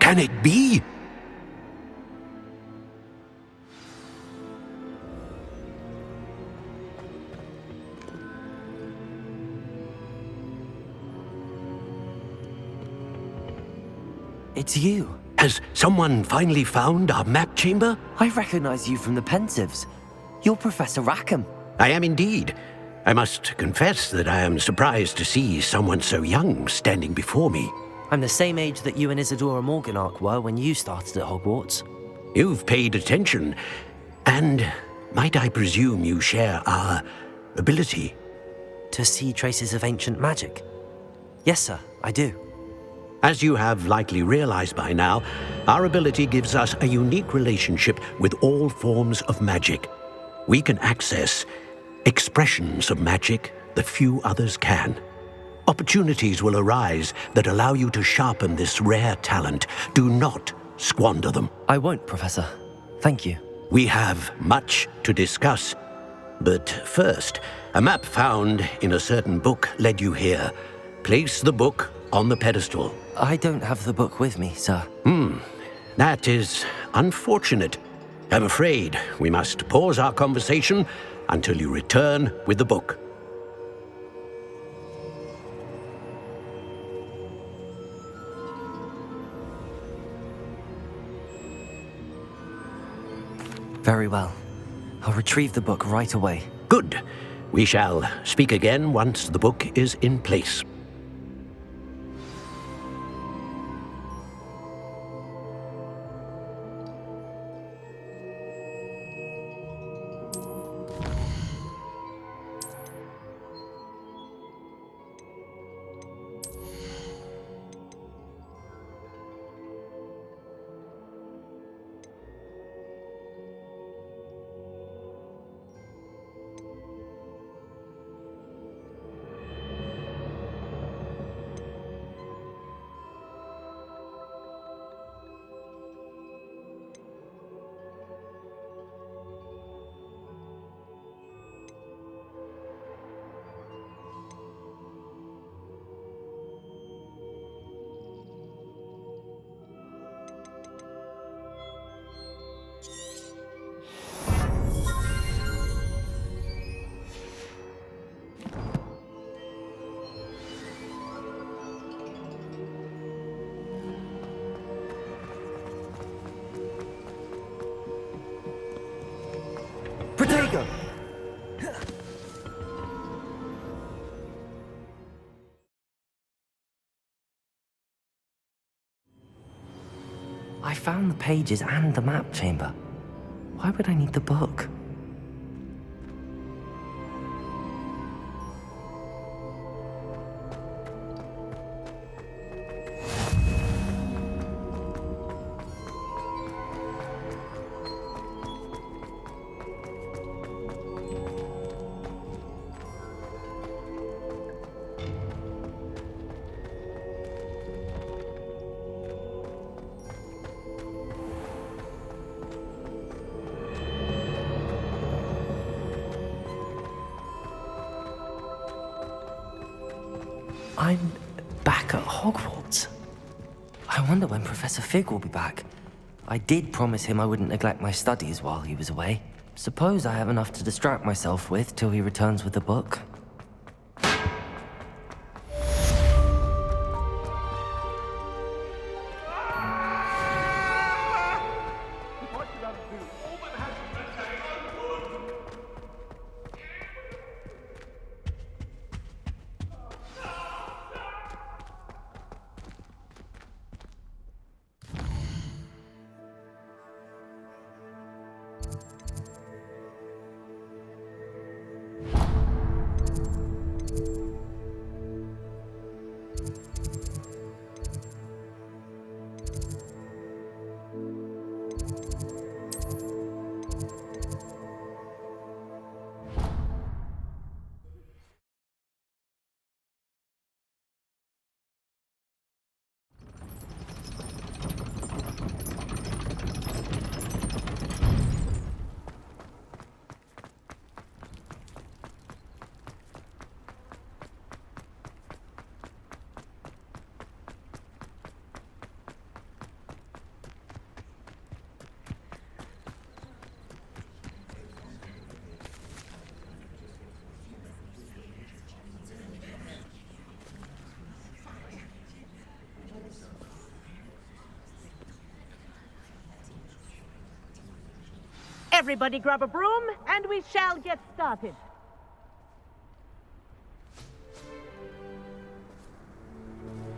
can it be? It's you. Has someone finally found our map chamber? I recognize you from the Pensives. You're Professor Rackham. I am indeed. I must confess that I am surprised to see someone so young standing before me. I'm the same age that you and Isadora Morganach were when you started at Hogwarts. You've paid attention, and might I presume you share our ability? To see traces of ancient magic? Yes, sir, I do. As you have likely realized by now, our ability gives us a unique relationship with all forms of magic. We can access expressions of magic that few others can. Opportunities will arise that allow you to sharpen this rare talent. Do not squander them. I won't, Professor. Thank you. We have much to discuss. But first, a map found in a certain book led you here. Place the book on the pedestal. I don't have the book with me, sir. That is unfortunate. I'm afraid we must pause our conversation until you return with the book. Very well. I'll retrieve the book right away. Good. We shall speak again once the book is in place. Protego! I found the pages and the map chamber. Why would I need the book? I'm back at Hogwarts. I wonder when Professor Fig will be back. I did promise him I wouldn't neglect my studies while he was away. Suppose I have enough to distract myself with till he returns with the book. Everybody grab a broom, and we shall get started.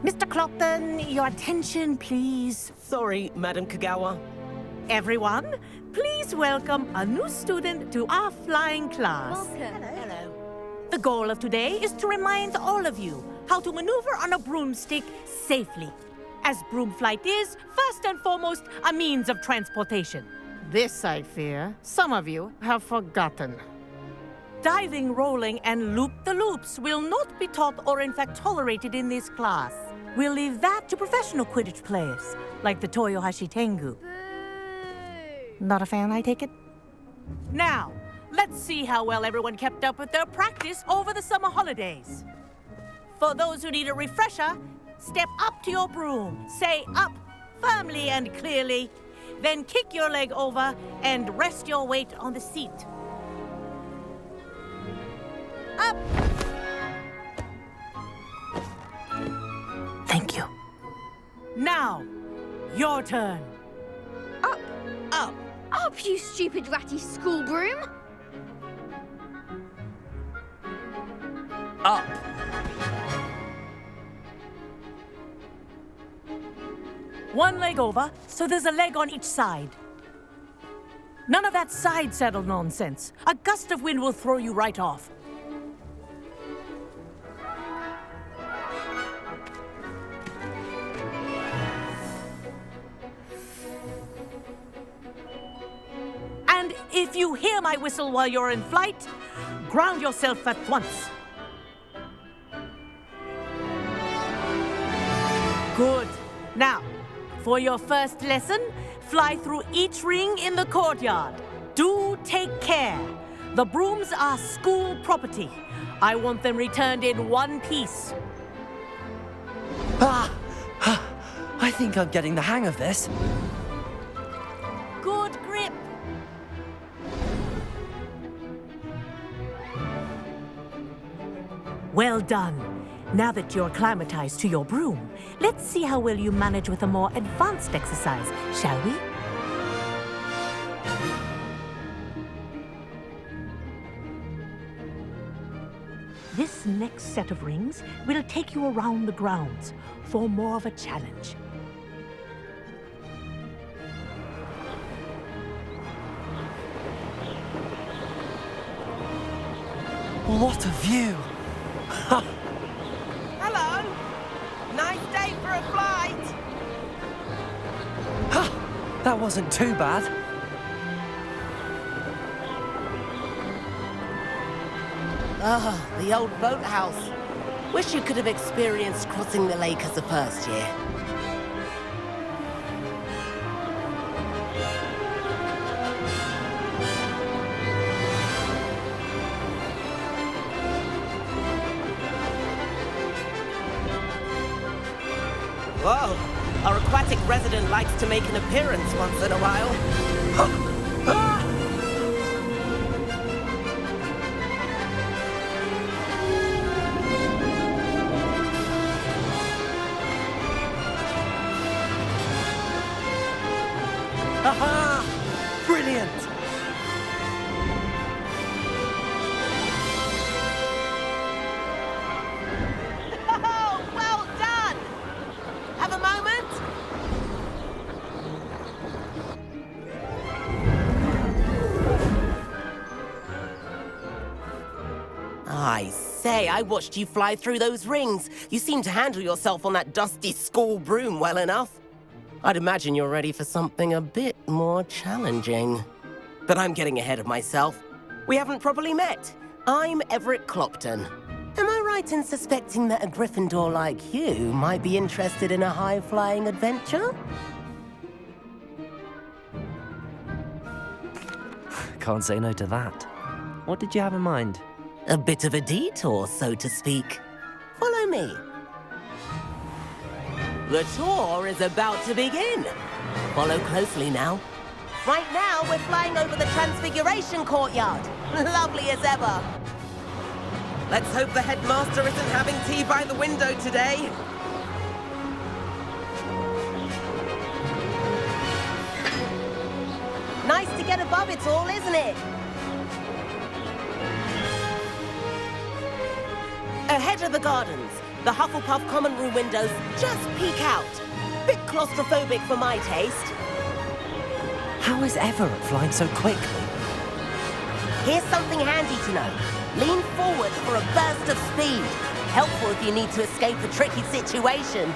Mr. Clopton, your attention, please. Sorry, Madam Kagawa. Everyone, please welcome a new student to our flying class. Welcome. Hello. The goal of today is to remind all of you how to maneuver on a broomstick safely, as broom flight is, first and foremost, a means of transportation. This, I fear, some of you have forgotten. Diving, rolling, and loop-the-loops will not be taught or in fact tolerated in this class. We'll leave that to professional Quidditch players, like the Toyohashi Tengu. Not a fan, I take it? Now, let's see how well everyone kept up with their practice over the summer holidays. For those who need a refresher, step up to your broom, say up firmly and clearly, then kick your leg over and rest your weight on the seat. Up! Thank you. Now, your turn. Up, Up! up, you stupid ratty school broom! Up! One leg over, so there's a leg on each side. None of that side saddle nonsense. A gust of wind will throw you right off. And if you hear my whistle while you're in flight, ground yourself at once. Good. Now, for your first lesson, fly through each ring in the courtyard. Do take care. The brooms are school property. I want them returned in one piece. I think I'm getting the hang of this. Good grip. Well done. Now that you're acclimatized to your broom, let's see how well you manage with a more advanced exercise, shall we? This next set of rings will take you around the grounds for more of a challenge. What a view! Hello! Nice day for a flight! That wasn't too bad. Ah, the old boathouse. Wish you could have experienced crossing the lake as a first year. Whoa, our aquatic resident likes to make an appearance once in a while. Aha! Brilliant! Oh, well done! Have a moment? I say, I watched you fly through those rings. You seem to handle yourself on that dusty school broom well enough. I'd imagine you're ready for something a bit more challenging. But I'm getting ahead of myself. We haven't properly met. I'm Everett Clopton. Am I right in suspecting that a Gryffindor like you might be interested in a high-flying adventure? Can't say no to that. What did you have in mind? A bit of a detour, so to speak. Follow me. The tour is about to begin. Follow closely now. Right now, we're flying over the Transfiguration Courtyard. Lovely as ever. Let's hope the headmaster isn't having tea by the window today. nice to get above it all, isn't it? Ahead of the gardens, the Hufflepuff common room windows just peek out. Bit claustrophobic for my taste. How is Everett flying so quickly? Here's something handy to know. Lean forward for a burst of speed. Helpful if you need to escape a tricky situation.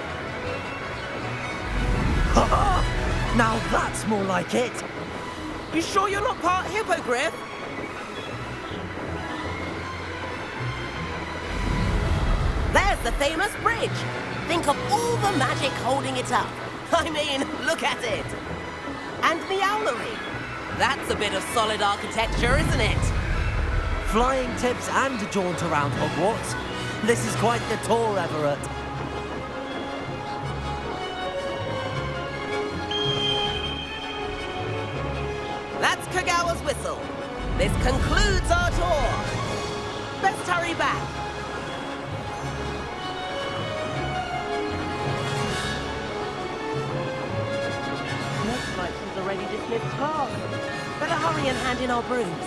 Now that's more like it. You sure you're not part hippogriff? There's the famous bridge. Think of all the magic holding it up. I mean, look at it. And the owlery. That's a bit of solid architecture, isn't it? Flying tips and a jaunt around Hogwarts. This is quite the tour, Everett. That's Kagawa's whistle. This concludes our tour. Best hurry back. Looks like she's already dismissed class. Better hurry and hand in our brooms.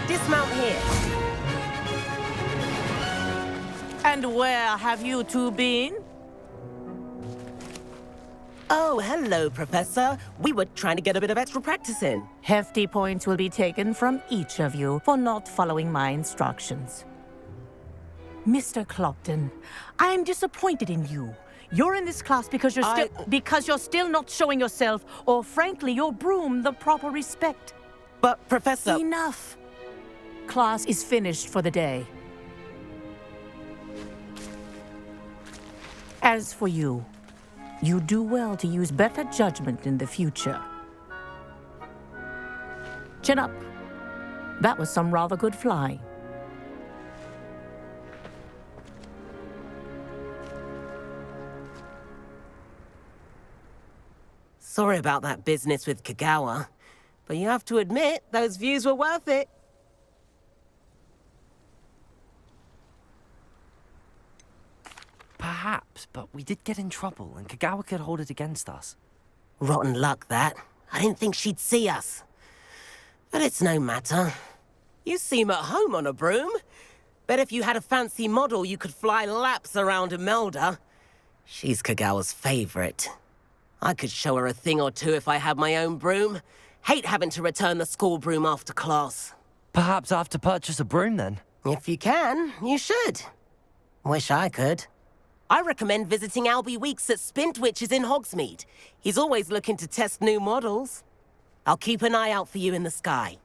Dismount here. And where have you two been? Oh, hello, Professor. We were trying to get a bit of extra practice in. Hefty points will be taken from each of you for not following my instructions. Mr. Clopton, I'm disappointed in you. You're in this class because you're still not showing yourself, or frankly, your broom the proper respect. But, Professor... Enough. Class is finished for the day. As for you, you do well to use better judgment in the future. Chin up. That was some rather good flying. Sorry about that business with Kagawa, but you have to admit, those views were worth it. Perhaps, but we did get in trouble, and Kagawa could hold it against us. Rotten luck, that. I didn't think she'd see us. But it's no matter. You seem at home on a broom. Bet if you had a fancy model, you could fly laps around Imelda. She's Kagawa's favorite. I could show her a thing or two if I had my own broom. Hate having to return the school broom after class. Perhaps I have to purchase a broom, then? If you can, you should. Wish I could. I recommend visiting Albie Weeks at Spintwitches in Hogsmeade. He's always looking to test new models. I'll keep an eye out for you in the sky.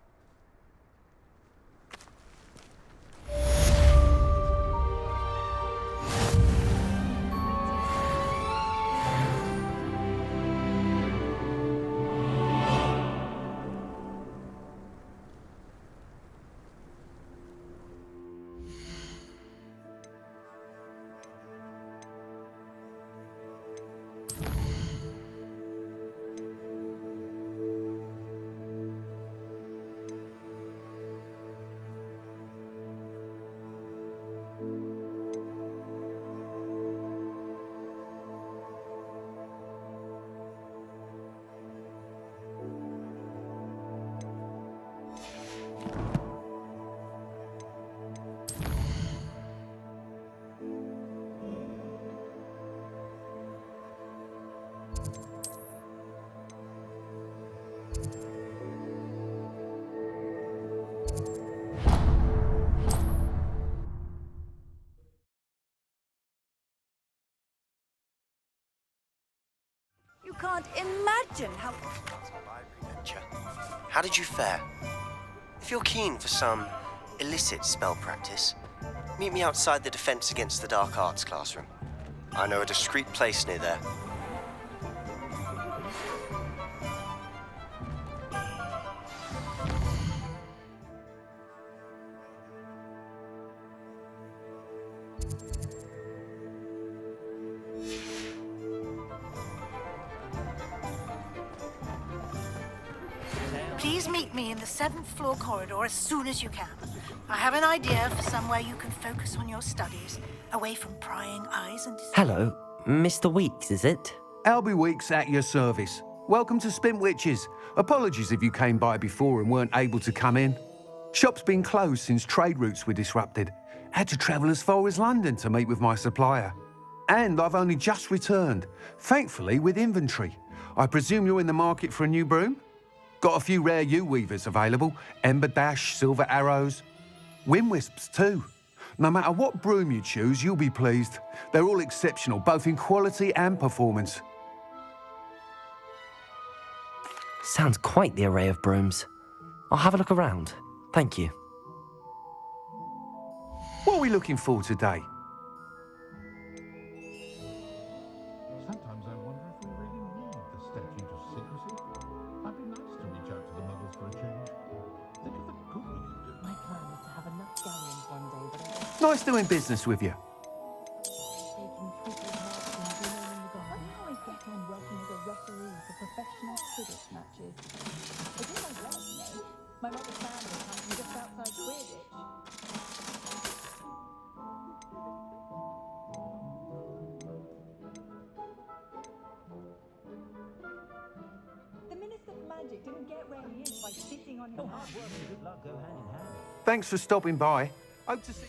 You can't imagine how... How did you fare? If you're keen for some illicit spell practice, meet me outside the Defense Against the Dark Arts classroom. I know a discreet place near there. Please meet me in the 7th floor corridor as soon as you can. I have an idea for somewhere you can focus on your studies, away from prying eyes and... Hello, Mr. Weeks, is it? Albie Weeks at your service. welcome to Spintwitches. Apologies if you came by before and weren't able to come in. Shop's been closed since trade routes were disrupted. Had to travel as far as London to meet with my supplier. And I've only just returned, thankfully with inventory. I presume you're in the market for a new broom? Got a few rare U-weavers available, Ember Dash, Silver Arrows, Wind Wisps too. No matter what broom you choose, you'll be pleased. They're all exceptional, both in quality and performance. Sounds quite the array of brooms. I'll have a look around. Thank you. What are we looking for today? Sometimes I wonder if we really need the statute of secrecy. I'd be nice to reach out to the muggles for a change. Think of the good we could do. My plan is to have enough galleons one day that I can Nice doing business with you. taking people's hearts and winning in the garden. I always get on working as a referee for professional Quidditch matches. It's all my blood, you know. My mother's family comes from just outside Quidditch. The Minister for Magic didn't get where he is by sitting on his ass. Thanks for stopping by. Hope to see...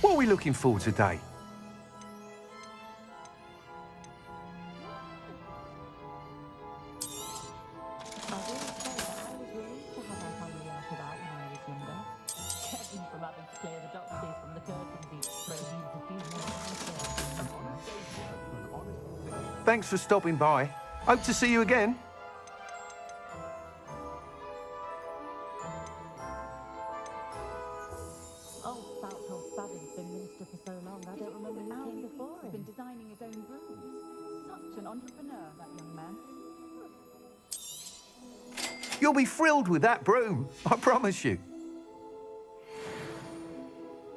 What are we looking for today? I will say that I was relieved to have our family out and about when I was younger. Kept me from having to clear the doxies from the curtains each spring. Thanks for stopping by. Hope to see you again. Oh, Fouthouse Spavin's been minister for so long, I don't remember who came before him. He's been designing his own brooms. Such an entrepreneur, that young man. You'll be thrilled with that broom, I promise you.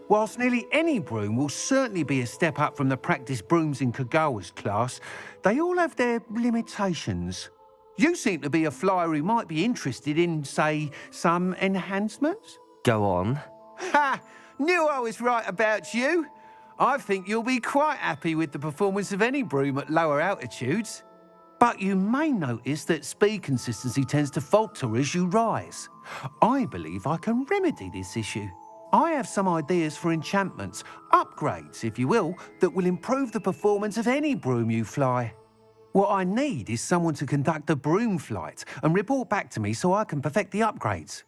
Whilst nearly any broom will certainly be a step up from the practice brooms in Kagawa's class, they all have their limitations. You seem to be a flyer who might be interested in, say, some enhancements? Go on. Ha! Knew I was right about you. I think you'll be quite happy with the performance of any broom at lower altitudes. But you may notice that speed consistency tends to falter as you rise. I believe I can remedy this issue. I have some ideas for enchantments, upgrades, if you will, that will improve the performance of any broom you fly. What I need is someone to conduct a broom flight and report back to me so I can perfect the upgrades.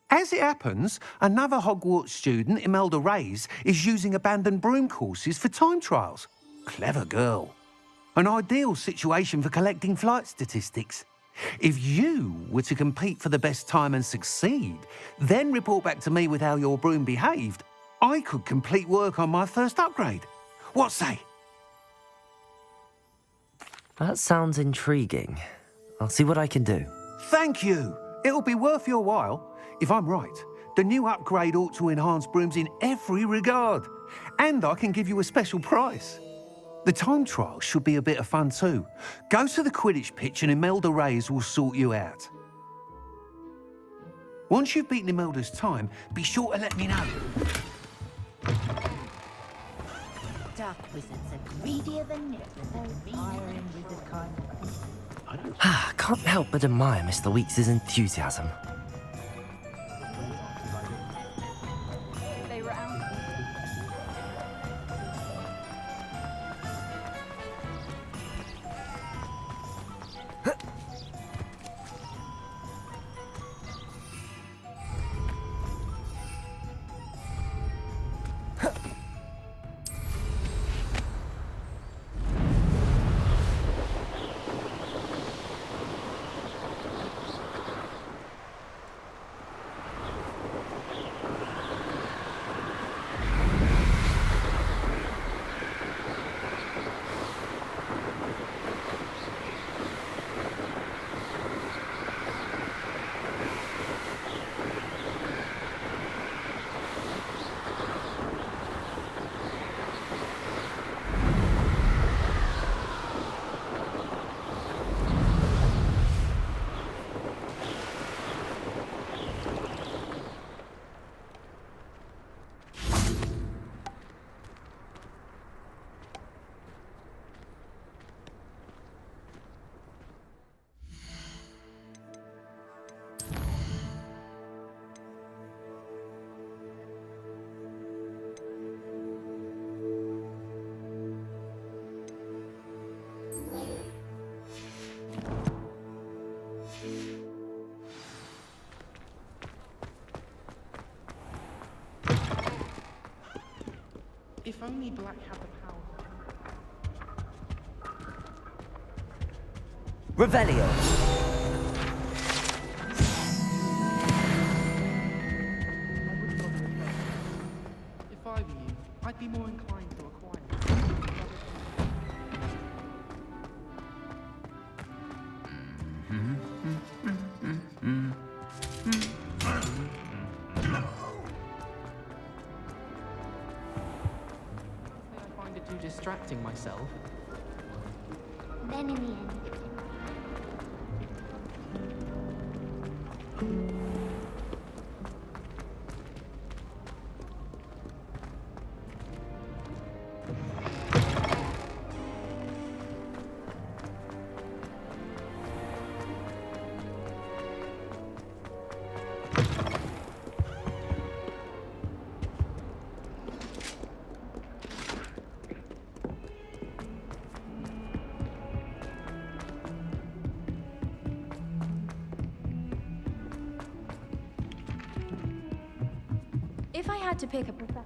As it happens, another Hogwarts student, Imelda Reyes, is using abandoned broom courses for time trials. Clever girl. An ideal situation for collecting flight statistics. If you were to compete for the best time and succeed, then report back to me with how your broom behaved, I could complete work on my first upgrade. What say? That sounds intriguing. I'll see what I can do. Thank you. It'll be worth your while. If I'm right, the new upgrade ought to enhance brooms in every regard. And I can give you a special price. The time trial should be a bit of fun too. Go to the Quidditch pitch and Imelda Reyes will sort you out. Once you've beaten Imelda's time, be sure to let me know. Dark wizards are greedier than nippers. Iron wizard kind. Can't help but admire Mr. Weeks' enthusiasm. They were out. If only Black had the power. Revelio. If I were you, I'd be more inclined to acquire. I find it too distracting myself. Then in the end. If I had to pick a professor,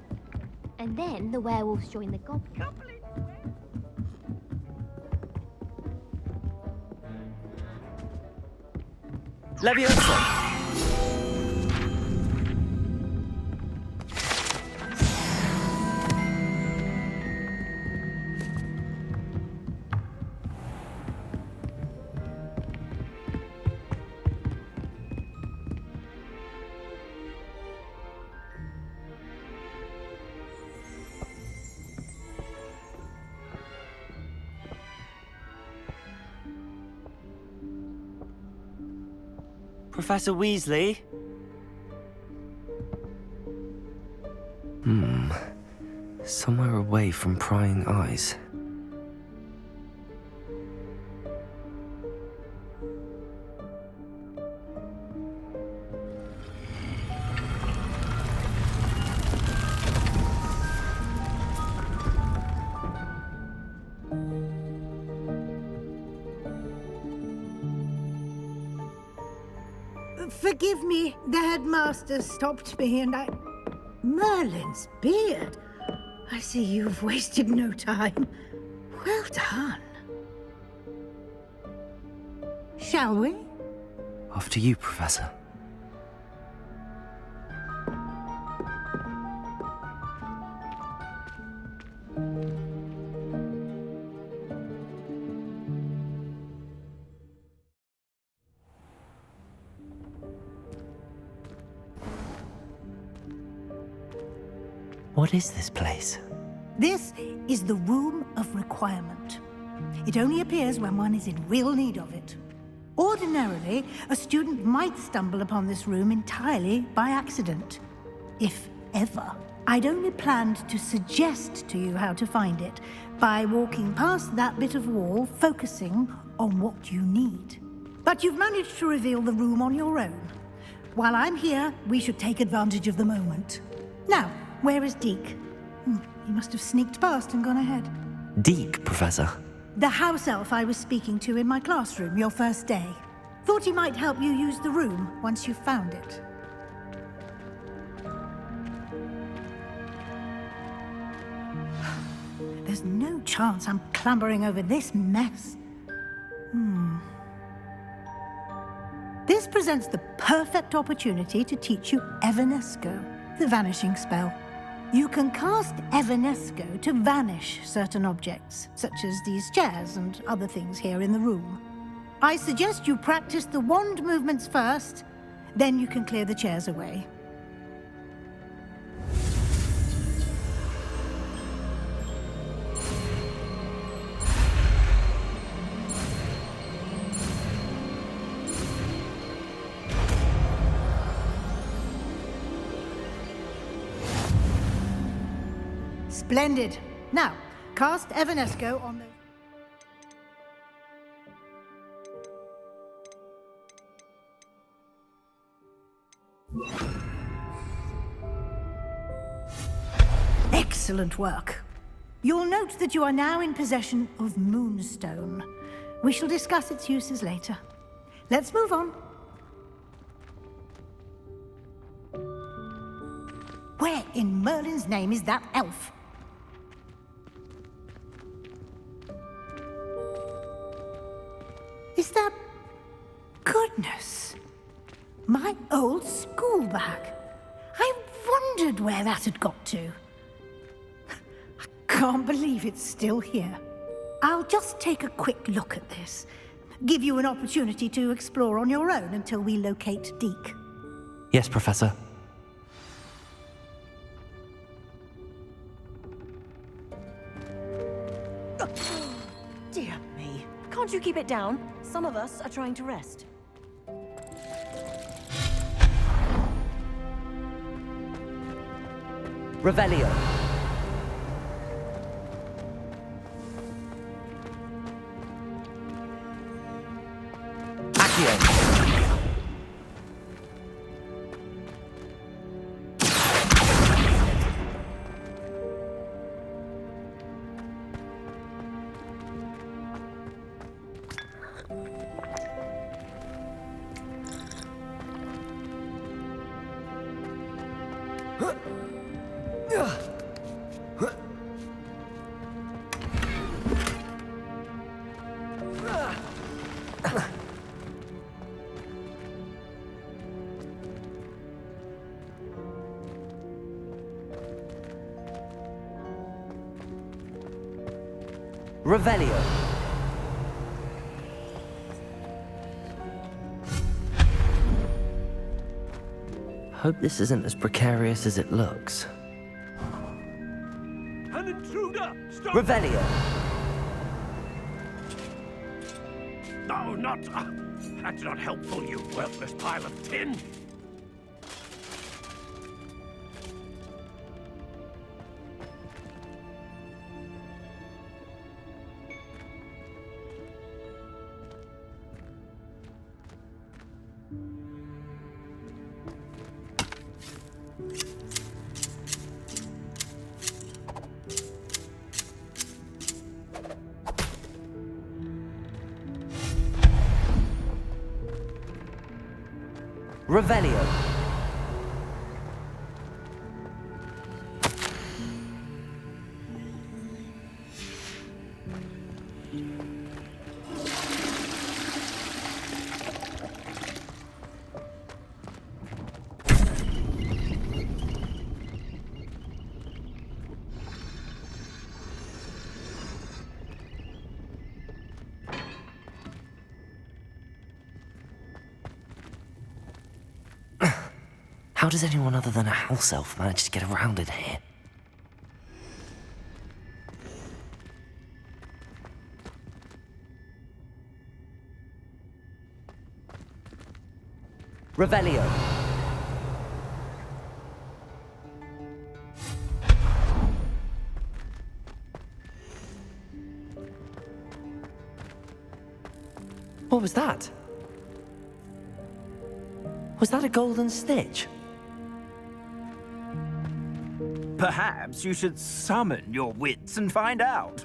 and then the werewolves join the goblins. Leviosa. Professor Weasley? Somewhere away from prying eyes. Forgive me, the headmaster stopped me and I... Merlin's beard. I see you've wasted no time. Well done. Shall we? After you, Professor. What is this place? This is the Room of Requirement. It only appears when one is in real need of it. Ordinarily, a student might stumble upon this room entirely by accident, if ever. I'd only planned to suggest to you how to find it by walking past that bit of wall, focusing on what you need. But you've managed to reveal the room on your own. While I'm here, we should take advantage of the moment. Now, where is Deke? He must have sneaked past and gone ahead. Deke, Professor. The house elf I was speaking to in my classroom your first day. Thought he might help you use the room once you found it. There's no chance I'm clambering over this mess. This presents the perfect opportunity to teach you Evanesco, the vanishing spell. You can cast Evanesco to vanish certain objects, such as these chairs and other things here in the room. I suggest you practice the wand movements first, then you can clear the chairs away. Splendid. Now, cast Evanesco on the... Excellent work. You'll note that you are now in possession of Moonstone. We shall discuss its uses later. Let's move on. Where in Merlin's name is that elf? old school bag. I wondered where that had got to. I can't believe it's still here. I'll just take a quick look at this. Give you an opportunity to explore on your own until we locate Deke. Yes, Professor. Dear me. Can't you keep it down? Some of us are trying to rest. Revelio. Accio. Revelio. Hope this isn't as precarious as it looks. An intruder! Stop! Revelio. No, not... that's not helpful, you worthless pile of tin! Revelio. How does anyone other than a house elf manage to get around in here? Revelio. What was that? Was that a golden stitch? Perhaps you should summon your wits and find out.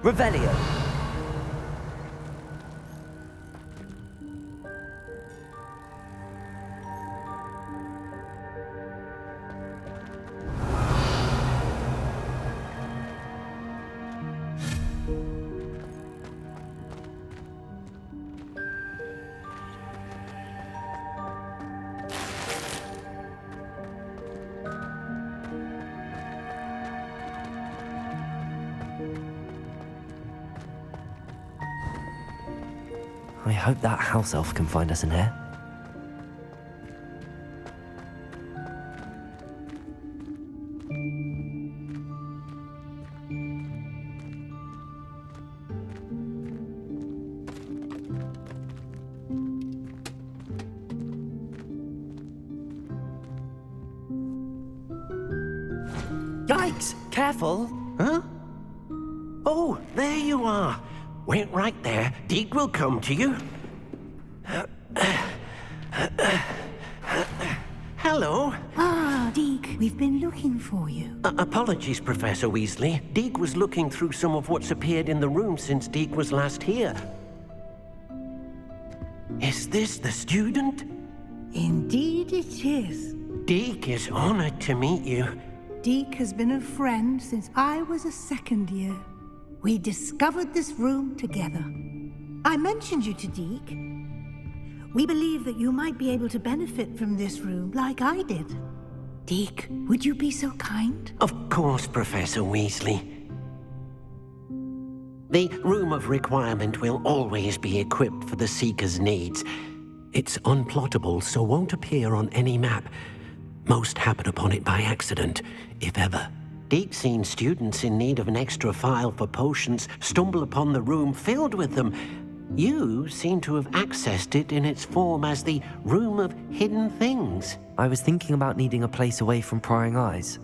Revelio. I hope that house elf can find us in here. Yikes! Careful! Huh? Oh, there you are. Wait right there. Deke will come to you. Hello. Ah, Deke. We've been looking for you. Apologies, Professor Weasley. Deke was looking through some of what's appeared in the room since Deke was last here. Is this the student? Indeed it is. Deke is honored to meet you. Deke has been a friend since I was a second year. We discovered this room together. I mentioned you to Deke. We believe that you might be able to benefit from this room like I did. Deke, would you be so kind? Of course, Professor Weasley. The Room of Requirement will always be equipped for the Seeker's needs. It's unplottable, so won't appear on any map. Most happen upon it by accident, if ever. Deke's seen students in need of an extra file for potions stumble upon the room filled with them. You seem to have accessed it in its form as the Room of Hidden Things. I was thinking about needing a place away from prying eyes.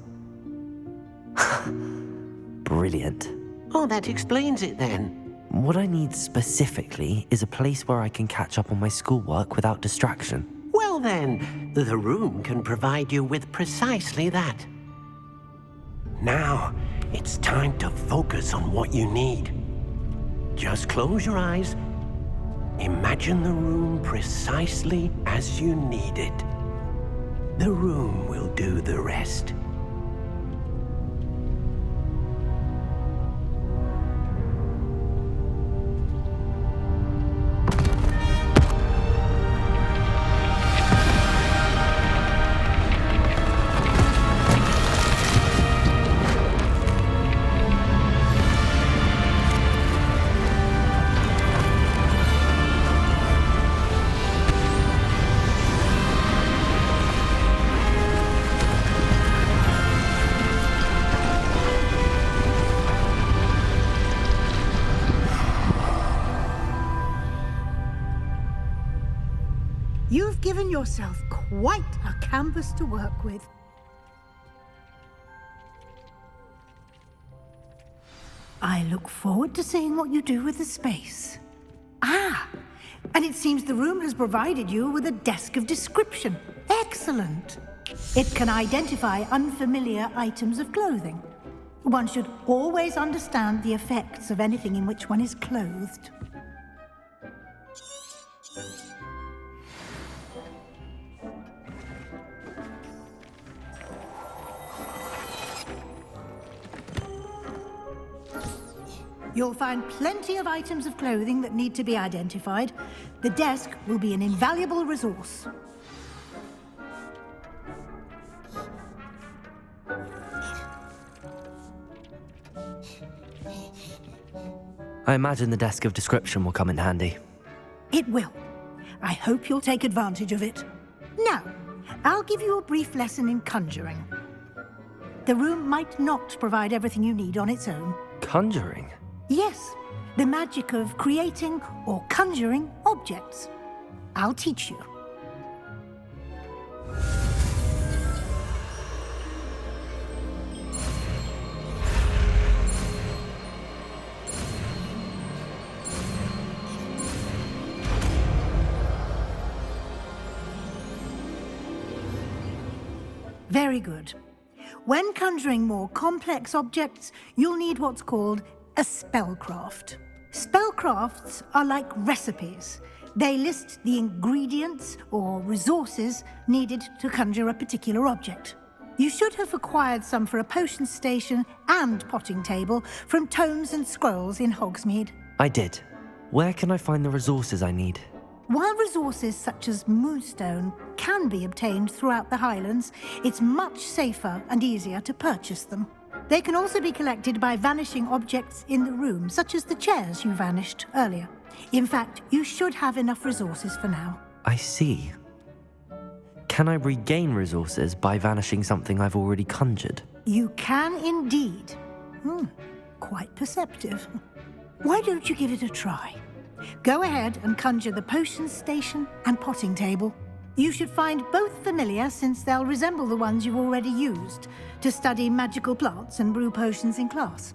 Brilliant. Oh, that explains it then. What I need specifically is a place where I can catch up on my schoolwork without distraction. Well then, the room can provide you with precisely that. Now, it's time to focus on what you need. Just close your eyes. Imagine the room precisely as you need it. The room will do the rest. You've given yourself quite a canvas to work with. I look forward to seeing what you do with the space. Ah, and it seems the room has provided you with a desk of description. Excellent. It can identify unfamiliar items of clothing. One should always understand the effects of anything in which one is clothed. You'll find plenty of items of clothing that need to be identified. The desk will be an invaluable resource. I imagine the desk of description will come in handy. It will. I hope you'll take advantage of it. Now, I'll give you a brief lesson in conjuring. The room might not provide everything you need on its own. Conjuring? Yes, the magic of creating or conjuring objects. I'll teach you. Very good. When conjuring more complex objects, you'll need what's called a spellcraft. Spellcrafts are like recipes. They list the ingredients or resources needed to conjure a particular object. You should have acquired some for a potion station and potting table from tomes and scrolls in Hogsmeade. I did. Where can I find the resources I need? While resources such as moonstone can be obtained throughout the Highlands, it's much safer and easier to purchase them. They can also be collected by vanishing objects in the room, such as the chairs you vanished earlier. In fact, you should have enough resources for now. I see. Can I regain resources by vanishing something I've already conjured? You can indeed. Quite perceptive. Why don't you give it a try? Go ahead and conjure the potion station and potting table. You should find both familiar, since they'll resemble the ones you've already used to study magical plants and brew potions in class.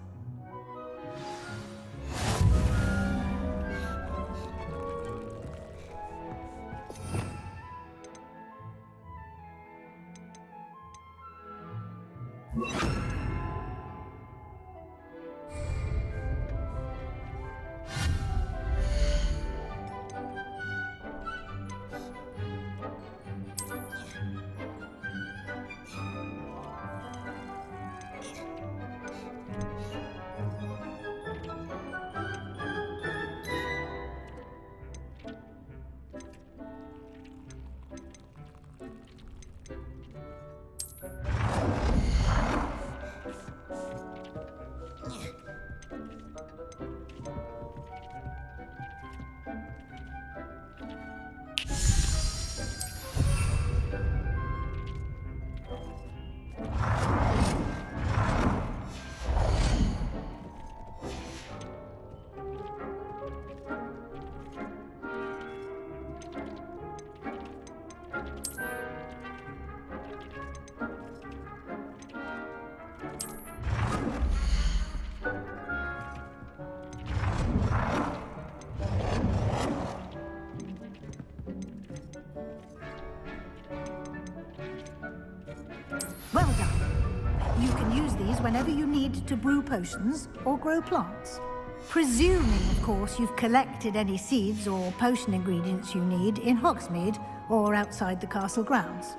these whenever you need to brew potions or grow plants. Presuming, of course, you've collected any seeds or potion ingredients you need in Hogsmeade or outside the castle grounds.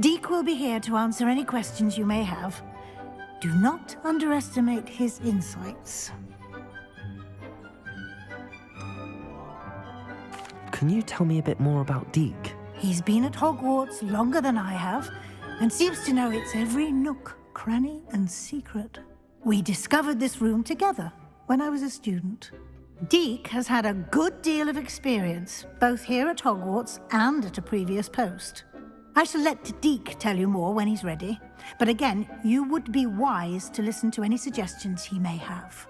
Deke will be here to answer any questions you may have. Do not underestimate his insights. Can you tell me a bit more about Deke? He's been at Hogwarts longer than I have, and seems to know its every nook, cranny, and secret. We discovered this room together when I was a student. Deke has had a good deal of experience, both here at Hogwarts and at a previous post. I shall let Deke tell you more when he's ready, but again, you would be wise to listen to any suggestions he may have.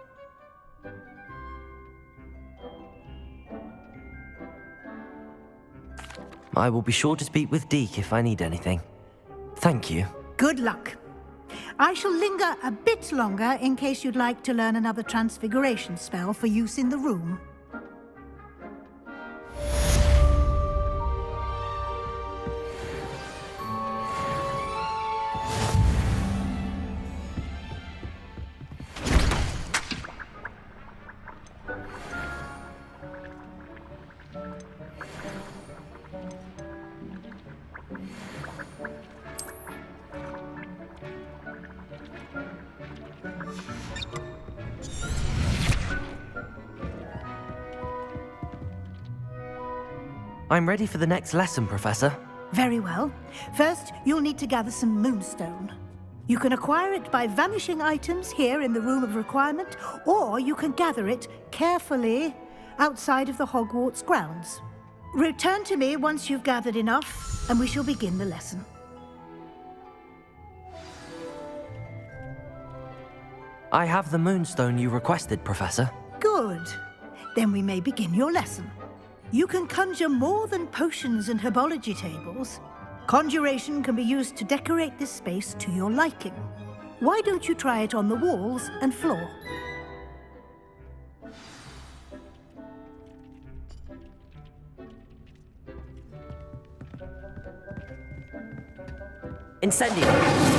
I will be sure to speak with Deke if I need anything. Thank you. Good luck. I shall linger a bit longer in case you'd like to learn another transfiguration spell for use in the room. I'm ready for the next lesson, Professor. Very well. First, you'll need to gather some moonstone. You can acquire it by vanishing items here in the Room of Requirement, or you can gather it carefully outside of the Hogwarts grounds. Return to me once you've gathered enough, and we shall begin the lesson. I have the moonstone you requested, Professor. Good. Then we may begin your lesson. You can conjure more than potions and herbology tables. Conjuration can be used to decorate this space to your liking. Why don't you try it on the walls and floor? Incendio!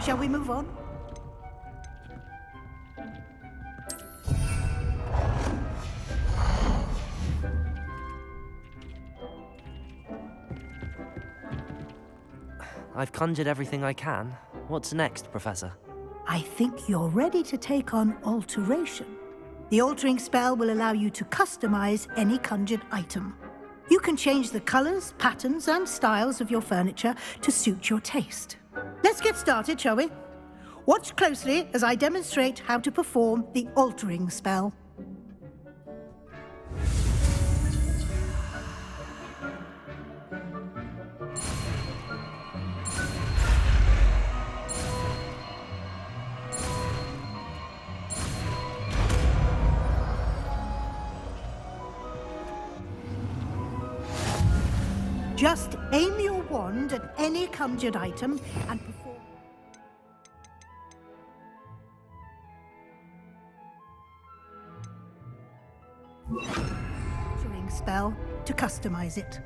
Shall we move on? I've conjured everything I can. What's next, Professor? I think you're ready to take on alteration. The altering spell will allow you to customize any conjured item. You can change the colors, patterns, and styles of your furniture to suit your taste. Let's get started, shall we? Watch closely as I demonstrate how to perform the altering spell. Just aim your wand at any conjured item and perform... altering spell to customize it.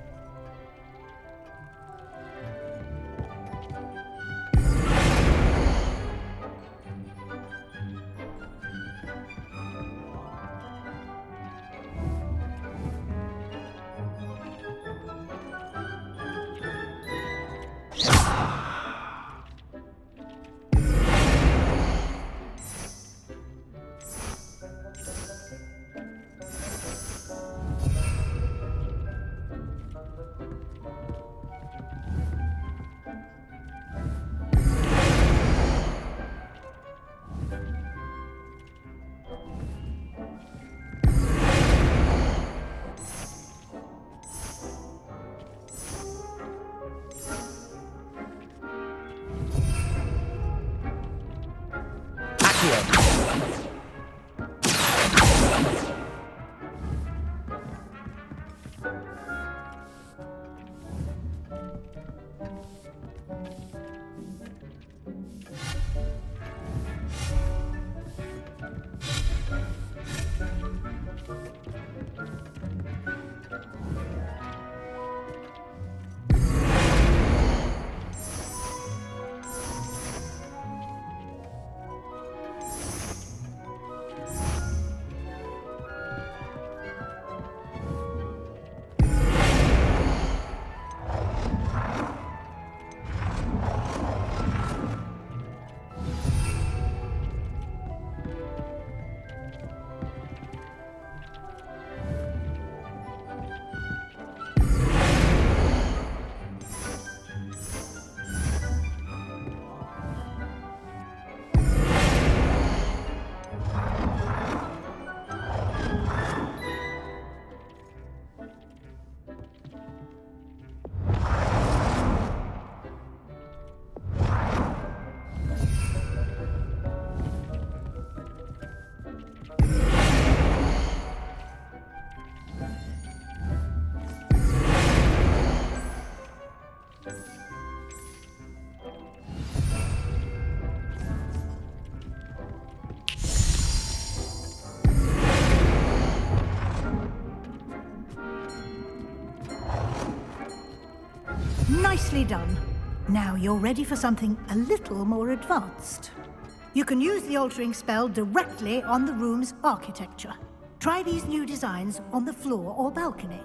Nicely done. Now you're ready for something a little more advanced. You can use the altering spell directly on the room's architecture. Try these new designs on the floor or balcony.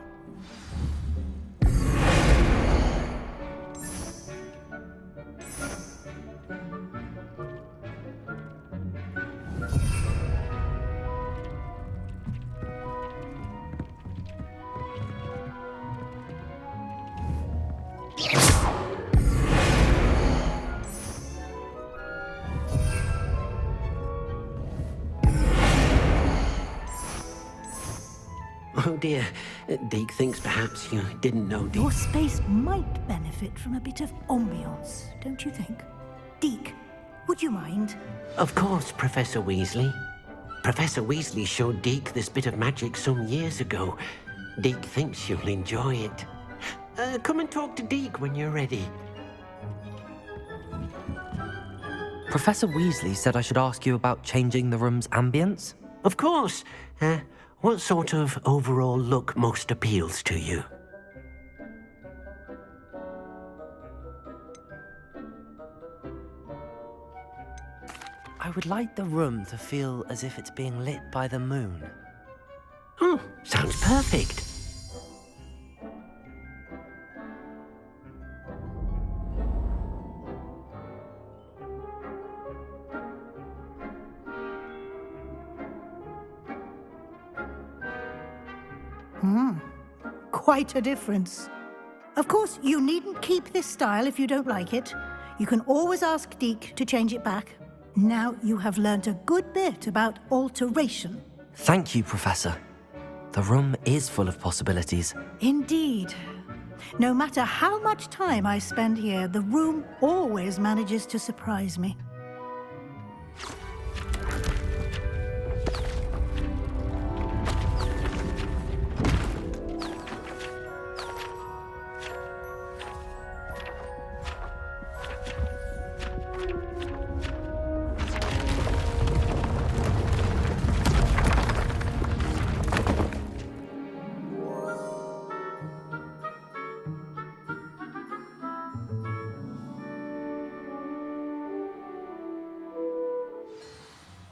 Oh dear, Deke thinks perhaps you didn't know Your space might benefit from a bit of ambiance, don't you think? Deke, would you mind? Of course, Professor Weasley. Professor Weasley showed Deke this bit of magic some years ago. Deke thinks you'll enjoy it. Come and talk to Deke when you're ready. Professor Weasley said I should ask you about changing the room's ambience? Of course. What sort of overall look most appeals to you? I would like the room to feel as if it's being lit by the moon. Oh, sounds perfect. Quite a difference. Of course, you needn't keep this style if you don't like it. You can always ask Deke to change it back. Now you have learnt a good bit about alteration. Thank you, Professor. The room is full of possibilities. Indeed. No matter how much time I spend here, the room always manages to surprise me.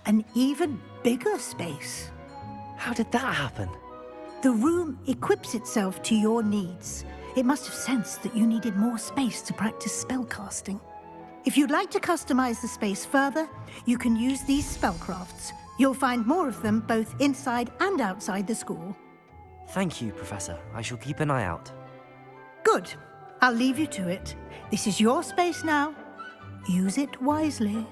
An even bigger space. How did that happen? The room equips itself to your needs. It must have sensed that you needed more space to practice spellcasting. If you'd like to customize the space further, you can use these spellcrafts. You'll find more of them both inside and outside the school. Thank you, Professor. I shall keep an eye out. Good. I'll leave you to it. This is your space now. Use it wisely.